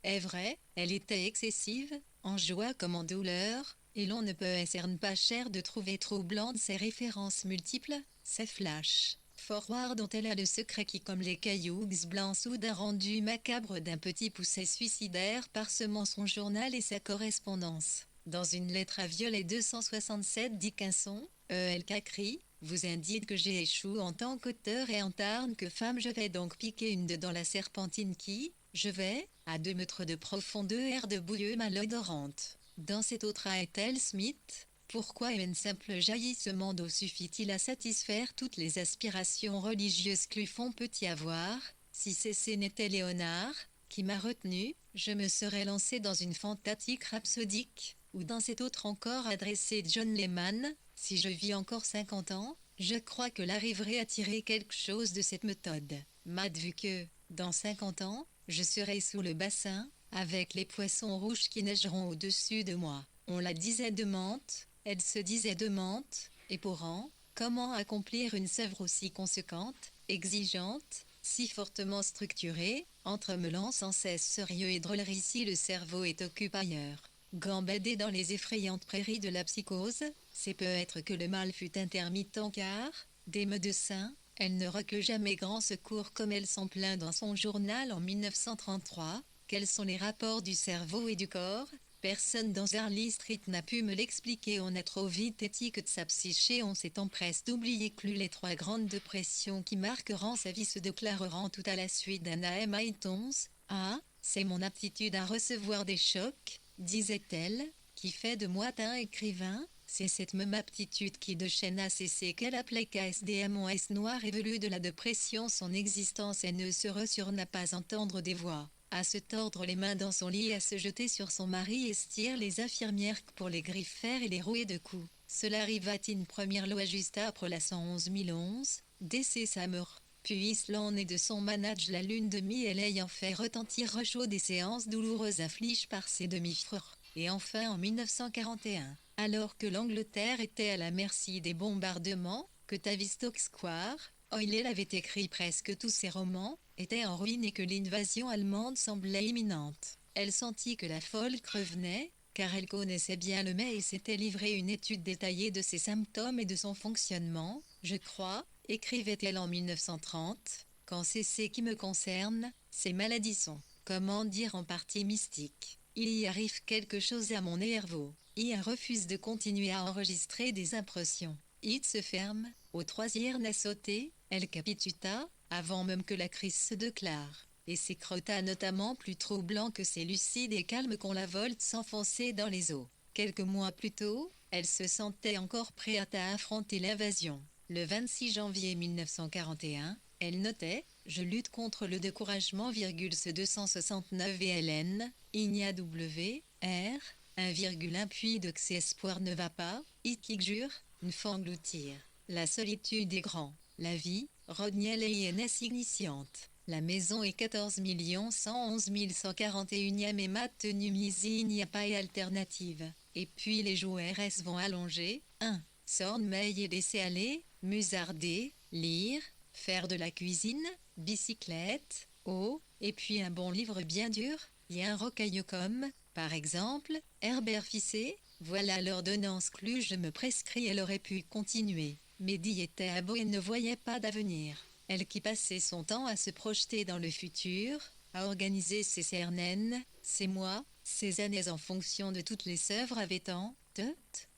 est vrai, elle était excessive, en joie comme en douleur, et l'on ne peut cerne pas cher de trouver troublantes ces références multiples, ces flashs. Forward dont elle a le secret qui comme les cailloux blancs soudain rendu macabre d'un petit poussé suicidaire parsemant son journal et sa correspondance. Dans une lettre à Violet 267 Dickinson, elle crie, vous indique que j'ai échoué en tant qu'auteur et en tarne que femme je vais donc piquer une de dans la serpentine qui, je vais, à 2 mètres de profondeur de bouilleux malodorante. Dans cette autre a est-elle Smith? Pourquoi un simple jaillissement d'eau suffit-il à satisfaire toutes les aspirations religieuses que lui font peut y avoir? Si ce n'était Léonard, qui m'a retenu, je me serais lancé dans une fantastique rhapsodique, ou dans cette autre encore adressée John Lehman, si je vis encore 50 ans, je crois que l'arriverai à tirer quelque chose de cette méthode. Mad vu que, dans 50 ans, je serai sous le bassin, avec les poissons rouges qui neigeront au-dessus de moi. On la disait de menthe, Elle se disait demante, épeurant, comment accomplir une œuvre aussi conséquente, exigeante, si fortement structurée, entremêlant sans cesse sérieux et drôlerie si le cerveau est occupé ailleurs. Gambader dans les effrayantes prairies de la psychose, c'est peut-être que le mal fut intermittent car, des médecins, elle ne recueille jamais grand secours comme elle s'en plaint dans son journal en 1933. Quels sont les rapports du cerveau et du corps? Personne dans Harley Street n'a pu me l'expliquer. On a trop vite éthique de sa psyché. On s'est empresse d'oublier que les 3 grandes dépressions qui marqueront sa vie se déclareront tout à la suite d'un AM iTunes. Ah, c'est mon aptitude à recevoir des chocs, disait-elle, qui fait de moi un écrivain. C'est cette même aptitude qui déchaîne ACC qu'elle appelait KSDMOS noir et velu de la dépression son existence et ne se reçut n'a pas entendre des voix, à se tordre les mains dans son lit et à se jeter sur son mari et stire les infirmières pour les griffer et les rouer de coups. Cela arriva une première loi juste après la 111 011, décès sa mort. Puis Island et de son manage la lune de miel ayant fait retentir chaud des séances douloureuses affligées par ses demi-frères. Et enfin en 1941, alors que l'Angleterre était à la merci des bombardements, que Tavistock Square, Euler avait écrit presque tous ses romans, était en ruine et que l'invasion allemande semblait imminente. Elle sentit que la folle revenait, car elle connaissait bien le mets et s'était livré une étude détaillée de ses symptômes et de son fonctionnement. Je crois, écrivait-elle en 1930, quand c'est ce qui me concerne, ces maladies sont, comment dire en partie mystiques. Il y arrive quelque chose à mon cerveau. Il refuse de continuer à enregistrer des impressions. Il se ferme, au 3e n'a sauté, elle capitula, avant même que la crise se déclare. Et s'écrota notamment plus troublant que ces lucides et calmes qu'on la volte s'enfoncer dans les eaux. Quelques mois plus tôt, elle se sentait encore prête à affronter l'invasion. Le 26 janvier 1941, elle notait « Je lutte contre le découragement, ce 269 VLN, Igna W, R, 1,1 puis de que ses espoirs ne va pas, qui jure, une engloutir. La solitude est grand, la vie, Rodniel et INS ignifiante. La maison est 14 111 141e et maintenue mise il n'y a pas alternative. Et puis les jouets vont allonger, 1. Sornmeil et laisser aller, musarder, lire, faire de la cuisine, bicyclette, eau, et puis un bon livre bien dur, y a un rocailleux comme, par exemple, Herbert Fissé, voilà l'ordonnance que je me prescris. Elle aurait pu continuer, mais Di était à beau et ne voyait pas d'avenir. Elle qui passait son temps à se projeter dans le futur, à organiser ses cernaines, ses mois, ses années en fonction de toutes les œuvres avait tant,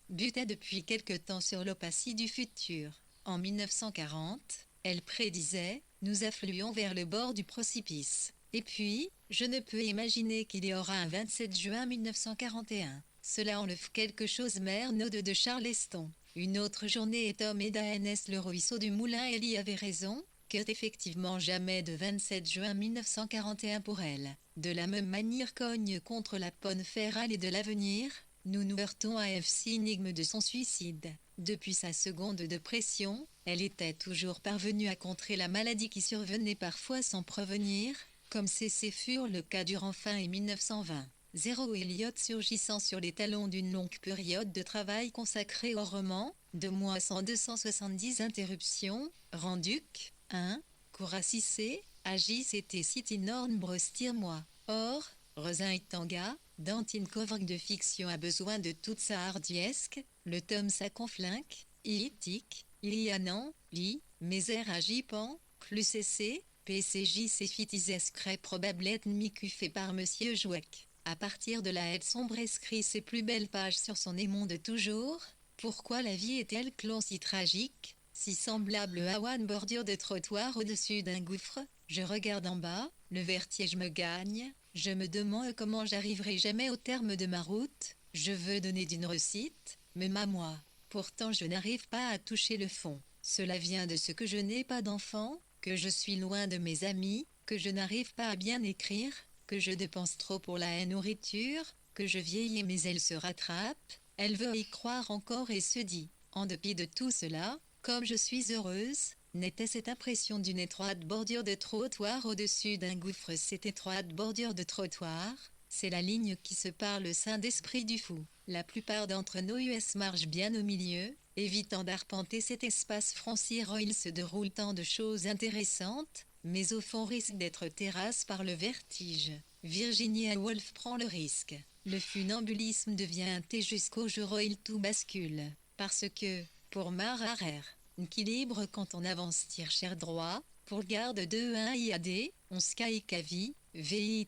butait depuis quelque temps sur l'opacie du futur. En 1940, elle prédisait « Nous affluons vers le bord du précipice ». Et puis, je ne peux imaginer qu'il y aura un 27 juin 1941. Cela enlève quelque chose mère Node de Charleston. Une autre journée est homme et d'ANS le ruisseau du moulin. Elle y avait raison, que effectivement jamais de 27 juin 1941 pour elle. De la même manière cogne contre la ponne ferrale et de l'avenir, nous nous heurtons à FC énigme de son suicide. Depuis sa seconde dépression, elle était toujours parvenue à contrer la maladie qui survenait parfois sans prévenir, comme c'est furent le cas durant fin et 1920. Zéro Elliot surgissant sur les talons d'une longue période de travail consacrée au roman, 2 mois sans 270 interruptions, Randuc, 1, Couracissé, Agis et Citinorn Brostir-moi. Or, Rosin et Tanga, Dantine Covrc de fiction a besoin de toute sa hardiesque, le tome sa conflinque, Itic, Ilianan, Li, Mézère Agipan, Clucc, PCJ Cefitizescret probablet micu fait par Monsieur Jouec. À partir de là elle sombre écrit ses plus belles pages sur son aimant de toujours. Pourquoi la vie est-elle clon si tragique, si semblable à une bordure de trottoir au-dessus d'un gouffre? Je regarde en bas, le vertige me gagne, je me demande comment j'arriverai jamais au terme de ma route. Je veux donner d'une réussite, mais moi. Pourtant je n'arrive pas à toucher le fond. Cela vient de ce que je n'ai pas d'enfant, que je suis loin de mes amis, que je n'arrive pas à bien écrire, que je dépense trop pour la nourriture, que je vieillis mais elle se rattrape. Elle veut y croire encore et se dit, en dépit de tout cela, comme je suis heureuse, n'était cette impression d'une étroite bordure de trottoir au-dessus d'un gouffre cette étroite bordure de trottoir, C'est la ligne qui sépare le saint d'esprit du fou. La plupart d'entre nos US marchent bien au milieu, évitant d'arpenter cet espace frontière où il se déroule tant de choses intéressantes, mais au fond risque d'être terrasse par le vertige. Virginia Woolf prend le risque. Le funambulisme devient un thé jusqu'au jour où il tout bascule. Parce que, pour Mararer, équilibre quand on avance tire cher droit, pour garde 2-1 IAD, on sky kavi, vi.IAW,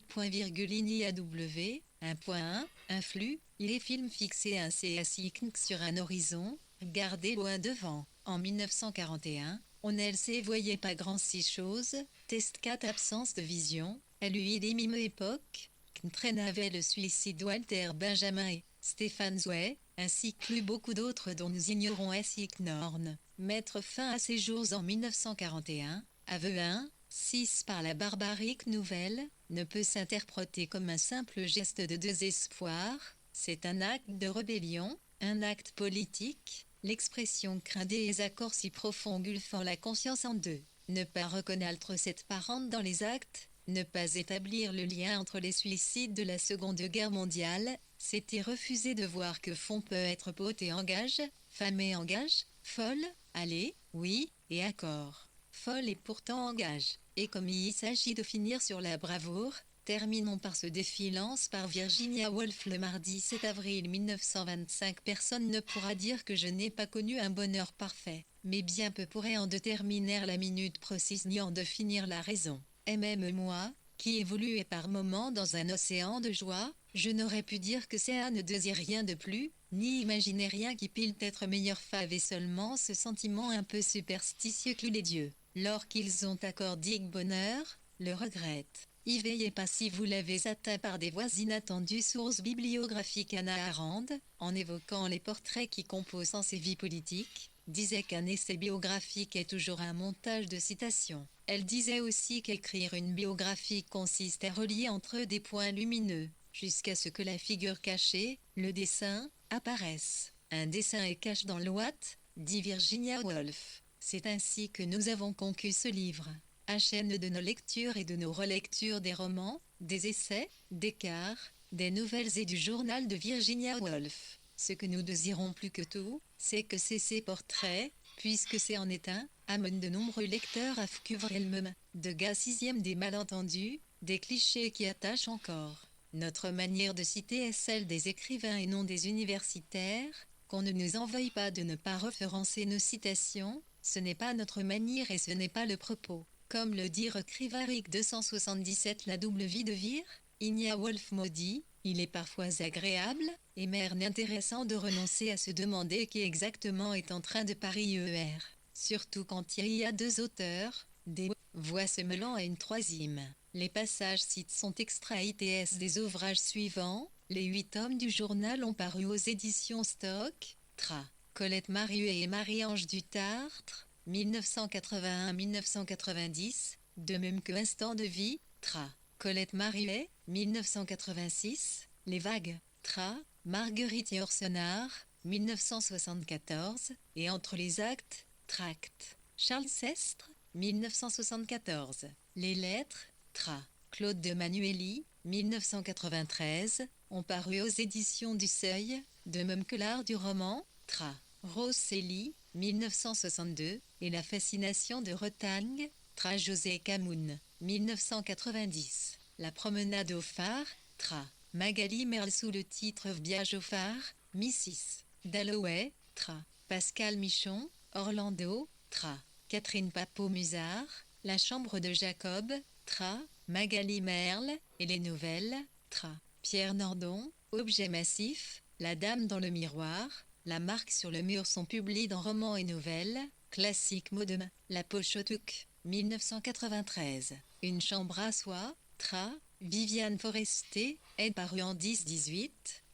1.1, un flux, il est film fixé un CSI sur un horizon, gardé loin devant. En 1941, on LC voyait pas grand si chose, test 4 absence de vision, LUI les mime époque, Kntren avait le suicide Walter Benjamin et Stéphane Zouet, ainsi que beaucoup d'autres dont nous ignorons ainsi que Norn. Mettre fin à ces jours en 1941, aveu 1, 6 par la barbarique nouvelle, ne peut s'interpréter comme un simple geste de désespoir, c'est un acte de rébellion, un acte politique, l'expression craint des accords si profonds gulfant la conscience en deux. Ne pas reconnaître cette parente dans les actes, ne pas établir le lien entre les suicides de la Seconde Guerre mondiale, c'était refuser de voir que fond peut être pote et engage, femme et engage, folle, allez, oui, et accord. Folle et pourtant engage. Et comme il s'agit de finir sur la bravoure, terminons par ce défilance par Virginia Woolf le mardi 7 avril 1925. Personne ne pourra dire que je n'ai pas connu un bonheur parfait, mais bien peu pourraient en déterminer la minute précise ni en définir la raison. Et même moi, qui évoluais par moments dans un océan de joie, je n'aurais pu dire que ça ne désire rien de plus, ni imaginer rien qui pile être meilleur fave et seulement ce sentiment un peu superstitieux que les dieux, lorsqu'ils ont accordé bonheur, le regrettent. Y veillez pas si vous l'avez atteint par des voies inattendues. Source bibliographique Hannah Arendt, en évoquant les portraits qui composent ses vies politiques, disait qu'un essai biographique est toujours un montage de citations. Elle disait aussi qu'écrire une biographie consiste à relier entre eux des points lumineux, jusqu'à ce que la figure cachée, le dessin, apparaisse. Un dessin est caché dans l'ouate, dit Virginia Woolf. C'est ainsi que nous avons conçu ce livre. À chaîne de nos lectures et de nos relectures des romans, des essais, des quarts, des nouvelles et du journal de Virginia Woolf. Ce que nous désirons plus que tout, c'est que ces portraits, puisque c'est en est un, amènent de nombreux lecteurs à couvrir le même, de gars sixième des malentendus, des clichés qui attachent encore. Notre manière de citer est celle des écrivains et non des universitaires, qu'on ne nous en veuille pas de ne pas référencer nos citations, ce n'est pas notre manière et ce n'est pas le propos. Comme le dit Recrivaric 277 la double vie de Vir, Inia Woolf maudit, il est parfois agréable, et merne intéressant de renoncer à se demander qui exactement est en train de parier. Surtout quand il y a deux auteurs, des voix se mêlant à une troisième. Les passages cités sont extraits ITS des ouvrages suivants. Les 8 tomes du journal ont paru aux éditions Stock, Tra. Colette Marius et Marie-Ange du Tartre, 1981-1990, de même que Instant de vie, Tra. Colette Marius, 1986, Les Vagues, Tra. Marguerite Yourcenar, 1974, et Entre les actes, Tract. Charles Sestre, 1974. Les lettres, Tra. Claude de Manueli, 1993, ont paru aux éditions du Seuil, de même que l'art du roman, Tra. Rose Célie, 1962, et La fascination de Bretagne, Tra. José Camoun, 1990. La promenade au phare, Tra. Magali Merle sous le titre Viage au phare, Mrs. Dalloway, Tra. Pascal Michon, Orlando, Tra. Catherine Papeau-Musard, La chambre de Jacob, Tra. Magali Merle, et les nouvelles, Tra. Pierre Nordon, Objet massif, La dame dans le miroir, La marque sur le mur sont publiés dans Romans et Nouvelles, Classique mot de main, La Pochotuk, 1993. Une chambre à soie, Tra. Viviane Forestier, est paru en 10-18,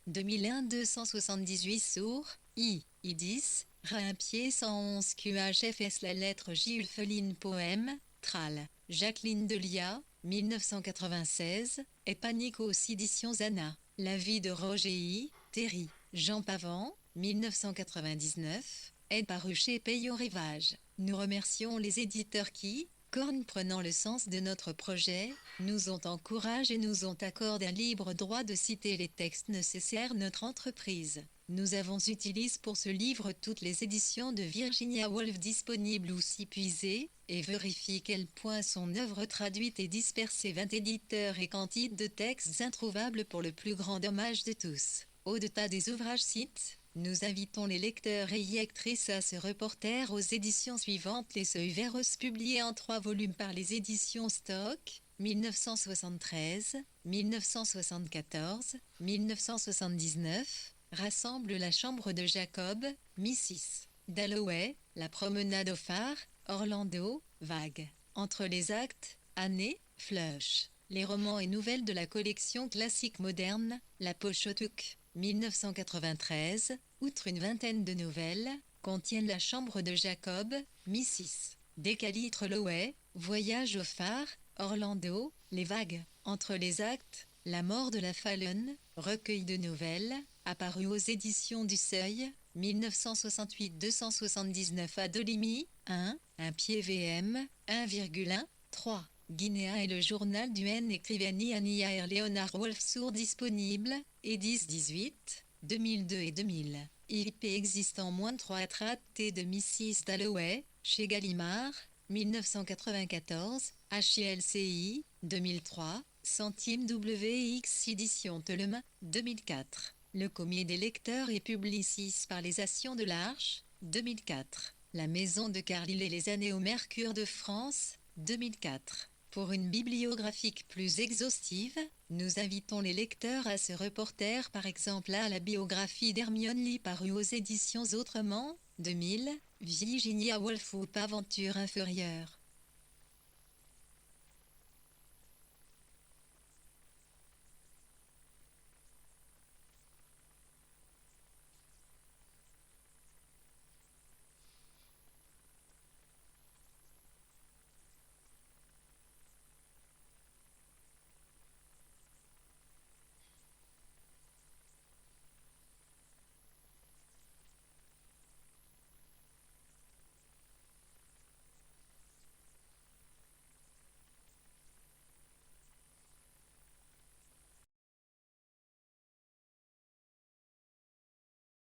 2001 278 sourds, I10, Raimpied 111 QHFS La lettre J. Ulfeline poème, Tral. Jacqueline Delia, 1996, et Panique aux éditions Zana. La vie de Roger I. Terry. Jean Pavant, 1999, est paru chez Payot Rivage. Nous remercions les éditeurs qui, licornes prenant le sens de notre projet, nous ont encouragé et nous ont accordé un libre droit de citer les textes nécessaires à notre entreprise. Nous avons utilisé pour ce livre toutes les éditions de Virginia Woolf disponibles ou s'y puiser, et vérifie quel point son œuvre traduite et dispersée 20 éditeurs et quantité de textes introuvables pour le plus grand dommage de tous. Au-delà des ouvrages cités, nous invitons les lecteurs et lectrices à se reporter aux éditions suivantes. Les Seuils verts publiés en 3 volumes par les éditions Stock, 1973, 1974, 1979, rassemble La Chambre de Jacob, Mrs. Dalloway, La Promenade au phare, Orlando, Vague. Entre les actes, Année, Flush. Les romans et nouvelles de la collection classique moderne, La Pochotuk, 1993, outre une vingtaine de nouvelles, contiennent La Chambre de Jacob, Mrs. Dalloway, Voyage au phare, Orlando, Les Vagues. Entre les actes, La mort de la Fallon, recueil de nouvelles, apparu aux éditions du Seuil, 1968-279 à Dolimy, 1 pied VM, 1,1, 3. Guinea et le journal du N écrivaine Ania R. Leonard Woolf sourd disponible, et 10-18, 2002 et 2000. IP existant moins de 3 traités de Mrs. Dalloway, chez Gallimard, 1994, HILCI, 2003, centimes WX édition Telemain, 2004. Le Comité des lecteurs et publiciste par les Assions de l'Arche, 2004. La Maison de Carlyle et les années au Mercure de France, 2004. Pour une bibliographie plus exhaustive, nous invitons les lecteurs à se reporter par exemple à la biographie d'Hermione Lee parue aux éditions Autrement, 2000, Virginia Woolf ou Aventure inférieure.